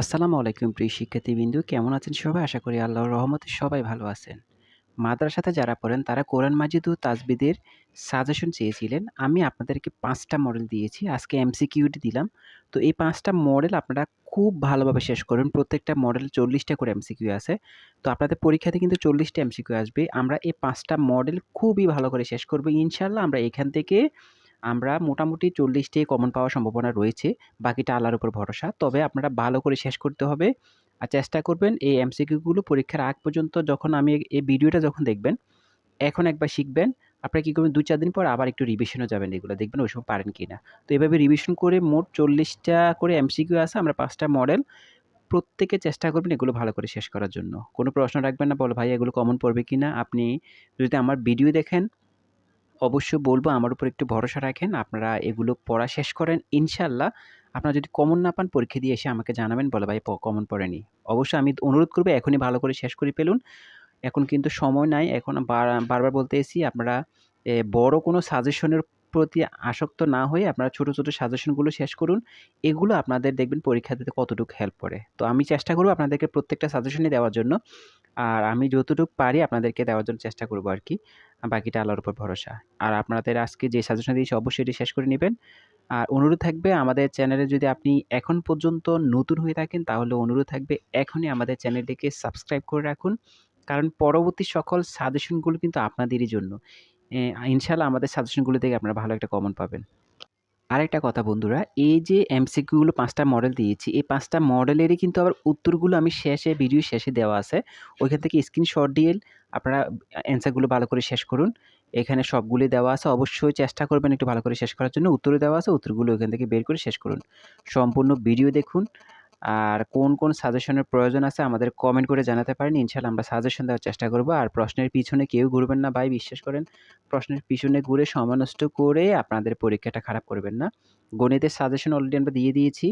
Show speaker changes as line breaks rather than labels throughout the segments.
আসসালামু আলাইকুম প্রিয় শিক্ষার্থীবৃন্দু। কেমন আছেন সবাই? আশা করি আল্লাহর রহমতে সবাই ভালো আছেন। মাদ্রাসাতে যারা পড়েন তারা কোরআন মাজিদ ও তাজবিদের সাজেশন চেয়েছিলেন। আমি আপনাদেরকে ৫ টা মডেল দিয়েছি। আজকে এমসিকিউটি দিলাম। তো এই ৫ টা মডেল আপনারা খুব ভালোভাবে শেষ করবেন। প্রত্যেকটা মডেল ৪০ টা করে এমসিকিউ আছে। তো আপনাদের পরীক্ষাতে কিন্তু ৪০ টা এমসিকিউ আসবে। আমরা এই ৫ টা মডেল খুবই ভালো করে শেষ করব। ইনশাআল্লাহ আমরা এখান থেকে মোটামুটি ৪০ টি কমন পাওয়ার সম্ভাবনা রয়েছে। বাকিটা আল্লাহর উপর ভরসা। তবে আপনারা ভালো করে শেষ করতে হবে। আর চেষ্টা করবেন এই এমসিকিউ গুলো পরীক্ষার আগ পর্যন্ত যখন আমি এই ভিডিওটা যখন দেখবেন, এখন একবার শিখবেন। আপনারা কি করবেন ২-৪ দিন পর আবার একটু রিভিশনে যাবেন এগুলা। দেখবেন ওই সময় পারেন কিনা। তো এভাবে রিভিশন করে মোট ৪০ টা করে এমসিকিউ আছে। আমরা ৫ টা মডেল। প্রত্যেকে চেষ্টা করবেন এগুলো ভালো করে শেষ করার জন্য। কোনো প্রশ্ন রাখবেন না, বলো ভাই এগুলো কমন পড়বে কিনা? আপনি যদি আমার ভিডিও দেখেন অবশ্যই বলব আমার উপর একটু ভরসা রাখেন। আপনারা এগুলো পড়া শেষ করেন। ইনশাআল্লাহ আপনারা যদি কমন না পান পরীক্ষা দিয়ে এসে আমাকে জানাবেন, বলে ভাই কমন পড়েনি। অবশ্যই আমি অনুরোধ করব এখনই ভালো করে শেষ করে ফেলুন। এখন কিন্তু সময় নাই। এখন বারবার বলতেছি আপনারা বড় কোনো সাজেশনের প্রতি আসক্ত না হয়ে আপনারা ছোট, ছোট সাজেশনগুলো শেষ করুন। এগুলো আপনাদের দেখবেন পরীক্ষা দিতে কতটুকু হেল্প করে। তো আমি চেষ্টা করব আপনাদেরকে প্রত্যেকটা সাজেশনই দেওয়ার জন্য। আর আমি যতটুকু পারি আপনাদেরকে দেওয়ার জন্য চেষ্টা করব আরকি। বাকিটা আল্লাহর উপর ভরসা। আর আপনাদের আজকে যে সাজেশন দিয়েছি অবশ্যই এটি শেষ করে নিবেন। আর অনুরোধ থাকবে আমাদের চ্যানেলে যদি আপনি এখন পর্যন্ত নতুন হয়ে থাকেন তাহলে অনুরোধ থাকবে এখনই আমাদের চ্যানেলটিকে সাবস্ক্রাইব করে রাখুন। কারণ পরবর্তী সকল সাজেশনগুলো কিন্তু আপনাদেরই জন্য। ইনশাআল্লাহ আমাদের সাজেশনগুলো থেকে আপনারা ভালো একটা কমন পাবেন। আরেকটা কথা বন্ধুরা, এই যে এমসিকিউ গুলো ৫ টা মডেল দিয়েছি, এই ৫ টা মডেলেরই কিন্তু আবার উত্তরগুলো আমি ভিডিওর শেষে দেওয়া আছে। ওইখান থেকে স্ক্রিনশট দিয়ে আপনারা অ্যান্সার গুলো ভালো করে শেষ করুন। এখানে সবগুলোই দেওয়া আছে। অবশ্যই চেষ্টা করবেন একটু ভালো করে শেষ করার জন্য। উত্তরও দেওয়া আছে, উত্তরগুলো ওইখান থেকে বের করে শেষ করুন। সম্পূর্ণ ভিডিও দেখুন। আর কোন সাজেশনের প্রয়োজন আছে আমাদের কমেন্ট করে জানাতে পারেন। ইনশাআল্লাহ আমরা সাজেশন দেওয়ার চেষ্টা করব। আর প্রশ্নের পিছনে কেউ ঘুরবেন না ভাই, বিশ্বাস করেন। প্রশ্নের পিছনে ঘুরে সময় নষ্ট করে আপনাদের পরীক্ষাটা খারাপ করবেন না। গণিতের সাজেশন অলরেডি আমরা দিয়ে দিয়েছি।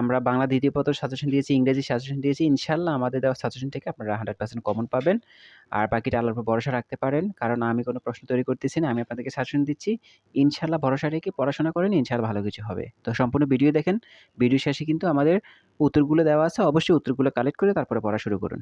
আমরা বাংলা দ্বিতীয় পত্র সাজেশন দিয়েছি, ইংরেজি সাজেশন দিয়েছি। ইনশাআল্লাহ আমাদের দেওয়া সাজেশন থেকে আপনারা 100% কমন পাবেন। আর বাকিটা আল্লাহর উপর ভরসা রাখতে পারেন। কারণ আমি কোনো প্রশ্ন তৈরি করতেছি না। আমি আপনাদেরকে সাজেশন দিচ্ছি। ইনশাআল্লাহ ভরসা রেখে পড়াশোনা করেন, ইনশাআল্লাহ ভালো কিছু হবে। তো সম্পূর্ণ ভিডিও দেখেন। ভিডিও শেষে কিন্তু আমাদের উত্তরগুলো দেওয়া আছে। অবশ্যই উত্তরগুলো কালেক্ট করে তারপরে পড়া শুরু করুন।